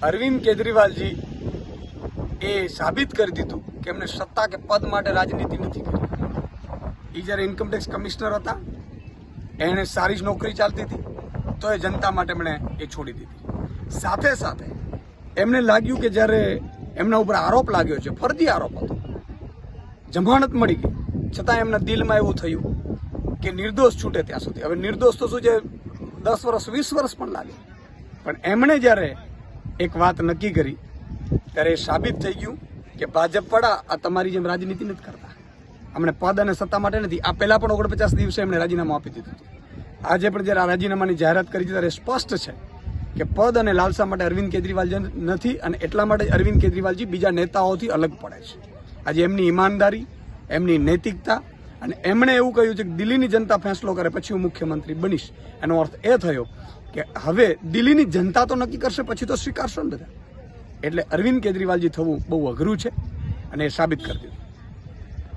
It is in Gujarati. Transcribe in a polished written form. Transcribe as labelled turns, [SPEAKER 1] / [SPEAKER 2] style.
[SPEAKER 1] અરવિંદ કેજરીવાલજી એ સાબિત કરી દીધું કે એમને સત્તા કે પદ માટે રાજનીતિ નથી કરી. એ જ્યારે ઇન્કમટેક્સ કમિશનર હતા, એને સારી જ નોકરી ચાલતી હતી, તો એ જનતા માટે એમણે એ છોડી દીધી. સાથે સાથે એમને લાગ્યું કે જ્યારે એમના ઉપર આરોપ લાગ્યો છે, ફરજી આરોપ હતો, જમાનત મળી ગઈ, છતાં એમના દિલમાં એવું થયું કે નિર્દોષ છૂટે ત્યાં સુધી. હવે નિર્દોષ તો શું છે, 10 વર્ષ 20 વર્ષ પણ લાગે, પણ એમણે જ્યારે એક વાત નક્કી કરી ત્યારે એ સાબિત થઈ ગયું કે ભાજપવાળા આ તમારી જેમ રાજનીતિ નથી કરતા. અમને પદ અને સત્તા માટે નથી. આ પહેલા પણ 49 દિવસે એમણે રાજીનામું આપી દીધું હતું. આજે પણ જ્યારે આ રાજીનામાની જાહેરાત કરી છે ત્યારે સ્પષ્ટ છે કે પદ અને લાલસા માટે અરવિંદ કેજરીવાલ નથી, અને એટલા માટે અરવિંદ કેજરીવાલજી બીજા નેતાઓથી અલગ પડે છે. આજે એમની ઈમાનદારી, એમની નૈતિકતા, અને એમણે એવું કહ્યું છે કે દિલ્હીની જનતા ફેંસલો કરે પછી હું મુખ્યમંત્રી બનીશ. એનો અર્થ એ થયો કે હવે દિલ્હીની જનતા તો નક્કી કરશે, પછી તો સ્વીકારશો ને બધા. એટલે અરવિંદ કેજરીવાલજી થવું બહુ અઘરું છે, અને એ સાબિત કરી દીધું.